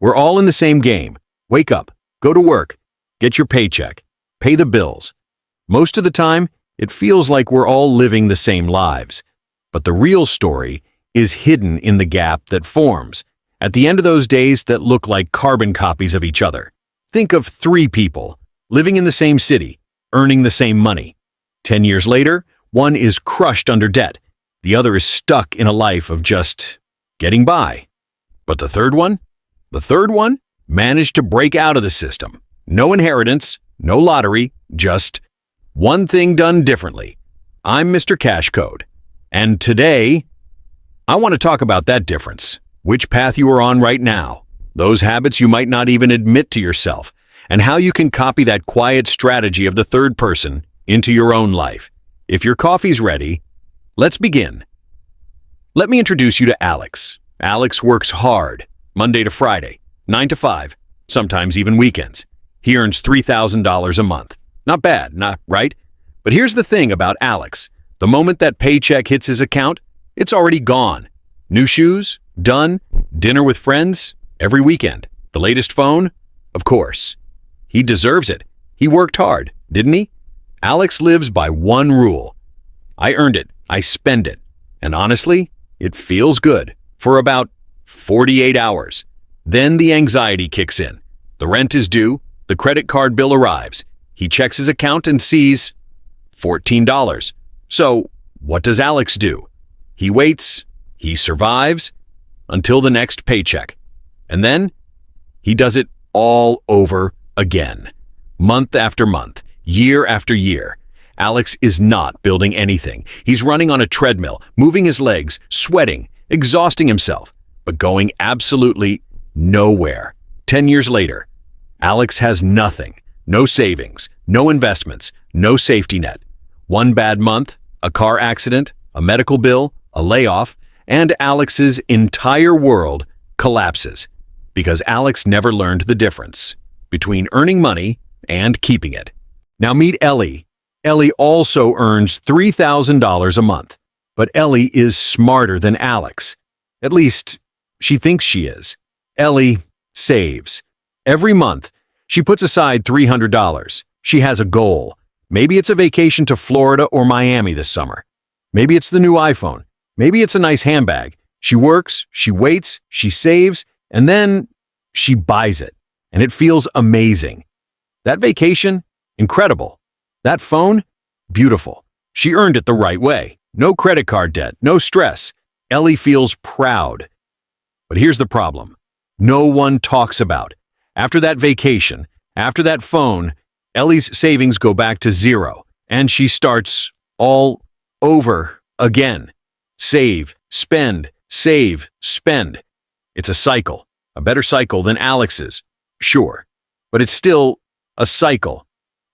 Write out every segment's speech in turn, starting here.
We're all in the same game. Wake up, go to work, get your paycheck, pay the bills. Most of the time, it feels like we're all living the same lives. But the real story is hidden in the gap that forms at the end of those days that look like carbon copies of each other. Think of 3 people living in the same city, earning the same money. 10 years later, one is crushed under debt. The other is stuck in a life of just getting by. But the third one managed to break out of the system. No inheritance, no lottery, just one thing done differently. I'm Mr. Cash Code. And today, I want to talk about that difference. Which path you are on right now. Those habits you might not even admit to yourself. And how you can copy that quiet strategy of the third person into your own life. If your coffee's ready, let's begin. Let me introduce you to Alex. Alex works hard, Monday to Friday, 9 to 5, sometimes even weekends. He earns $3,000 a month. Not bad, not right? But here's the thing about Alex. The moment that paycheck hits his account, it's already gone. New shoes? Done. Dinner with friends? Every weekend. The latest phone? Of course. He deserves it. He worked hard, didn't he? Alex lives by one rule. I earned it. I spend it. And honestly, it feels good for about 48 hours. Then the anxiety kicks in. The rent is due. The credit card bill arrives. He checks his account and sees $14. So what does Alex do? He waits. He survives until the next paycheck. And then he does it all over again. Month after month, year after year. Alex is not building anything. He's running on a treadmill, moving his legs, sweating, exhausting himself, but going absolutely nowhere. 10 years later, Alex has nothing. No savings, no investments, no safety net. One bad month, a car accident, a medical bill, a layoff, and Alex's entire world collapses because Alex never learned the difference between earning money and keeping it. Now meet Elly. Elly also earns $3,000 a month, but Elly is smarter than Alex. At least, she thinks she is. Elly saves. Every month, she puts aside $300. She has a goal. Maybe it's a vacation to Florida or Miami this summer. Maybe it's the new iPhone. Maybe it's a nice handbag. She works, she waits, she saves, and then she buys it. And it feels amazing. That vacation? Incredible. That phone? Beautiful. She earned it the right way. No credit card debt, no stress. Elly feels proud. But here's the problem. No one talks about. After that vacation, after that phone, Elly's savings go back to zero, and she starts all over again. Save, spend, save, spend. It's a cycle, a better cycle than Alex's, sure, but it's still a cycle.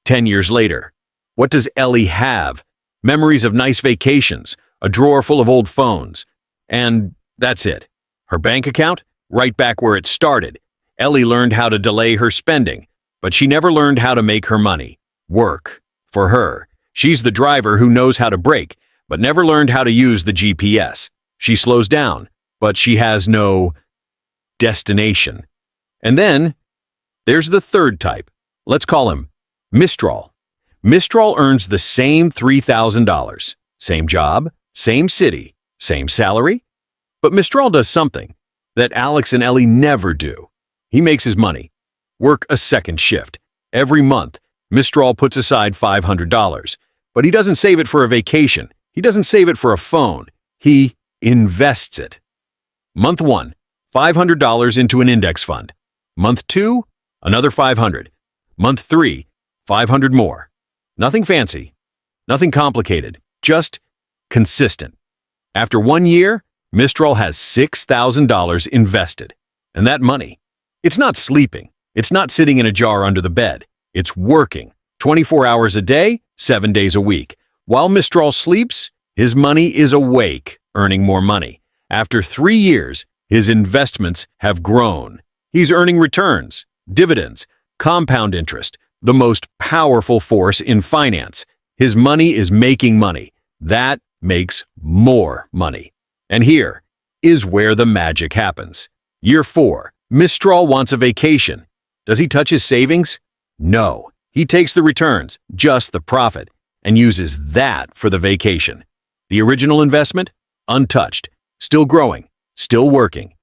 10 years later, what does Elly have? Memories of nice vacations, a drawer full of old phones, and that's it. Her bank account? Right back where it started. Elly learned how to delay her spending, but she never learned how to make her money work for her. She's the driver who knows how to brake, but never learned how to use the GPS. She slows down, but she has no destination. And then there's the third type. Let's call him Mistrall. Mistrall earns the same $3,000. Same job, same city, same salary. But Mistrall does something that Alex and Elly never do. He makes his money. Work a second shift. Every month, Mistrall puts aside $500. But he doesn't save it for a vacation. He doesn't save it for a phone. He invests it. Month 1, $500 into an index fund. Month 2, another $500. Month 3, $500 more. Nothing fancy, nothing complicated, just consistent. After 1 year, Mistrall has $6,000 invested. And that money, it's not sleeping. It's not sitting in a jar under the bed. It's working 24 hours a day, 7 days a week. While Mistrall sleeps, his money is awake, earning more money. After 3 years, his investments have grown. He's earning returns, dividends, compound interest, the most powerful force in finance. His money is making money. That makes more money. And here is where the magic happens. Year 4, Mistrall wants a vacation. Does he touch his savings? No. He takes the returns, just the profit, and uses that for the vacation. The original investment? Untouched. Still growing. Still working.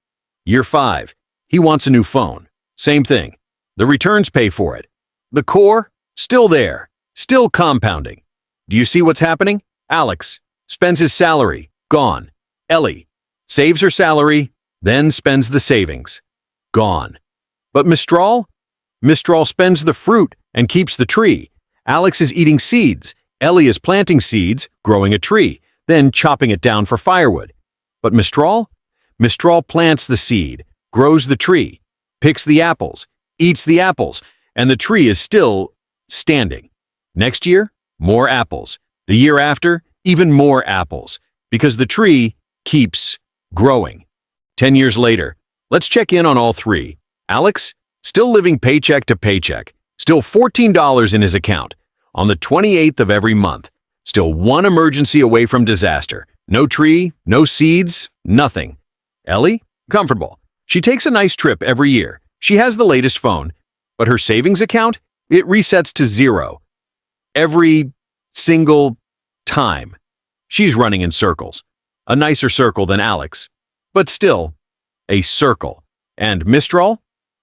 Year 5. He wants a new phone. Same thing. The returns pay for it. The core? Still there. Still compounding. Do you see what's happening? Alex spends his salary. Gone. Elly saves her salary, then spends the savings. Gone. But Mistrall? Mistrall spends the fruit and keeps the tree. Alex is eating seeds. Elly is planting seeds, growing a tree, then chopping it down for firewood. But Mistrall? Mistrall plants the seed, grows the tree, picks the apples, eats the apples, and the tree is still standing. Next year, more apples. The year after, even more apples, because the tree keeps growing. 10 years later, let's check in on all three. Alex, still living paycheck to paycheck, still $14 in his account, on the 28th of every month, still one emergency away from disaster. No tree, no seeds, nothing. Elly, comfortable. She takes a nice trip every year. She has the latest phone, but her savings account, it resets to zero. Every single time. She's running in circles. A nicer circle than Alex, but still a circle. And Mistrall?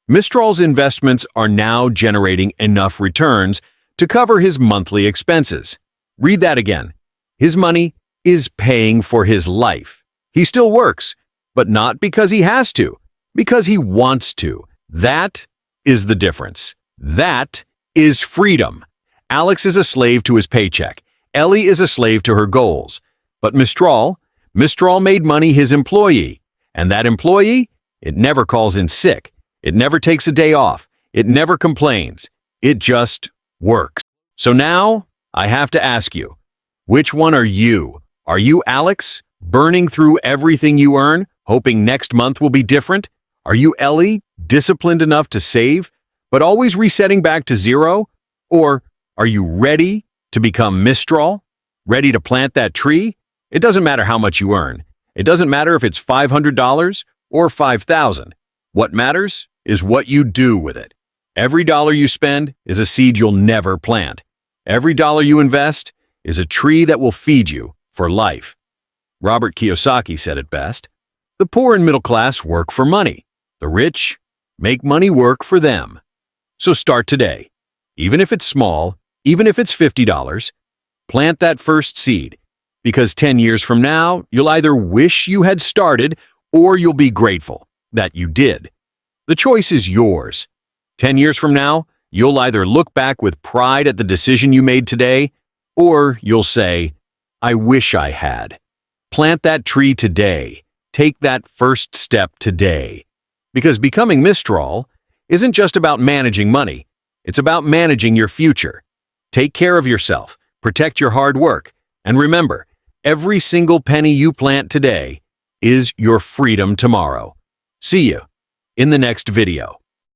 Mistrall's investments are now generating enough returns to cover his monthly expenses. Read that again. His money is paying for his life. He still works, but not because he has to, because he wants to. That is the difference. That is freedom. Alex is a slave to his paycheck. Elly is a slave to her goals. But Mistrall made money his employee. And that employee, it never calls in sick. It never takes a day off. It never complains. It just works. So now, I have to ask you, which one are you? Are you Alex, burning through everything you earn, hoping next month will be different? Are you Elly, disciplined enough to save, but always resetting back to zero? Or are you ready to become Mistrall? Ready to plant that tree? It doesn't matter how much you earn. It doesn't matter if it's $500 or $5,000. What matters is what you do with it. Every dollar you spend is a seed you'll never plant. Every dollar you invest is a tree that will feed you for life. Robert Kiyosaki said it best. The poor and middle class work for money. The rich make money work for them. So start today. Even if it's small, even if it's $50, plant that first seed. Because 10 years from now, you'll either wish you had started or you'll be grateful that you did. The choice is yours. 10 years from now, you'll either look back with pride at the decision you made today, or you'll say, I wish I had. Plant that tree today. Take that first step today. Because becoming Mistrall isn't just about managing money. It's about managing your future. Take care of yourself, protect your hard work, and remember, every single penny you plant today is your freedom tomorrow. See you in the next video.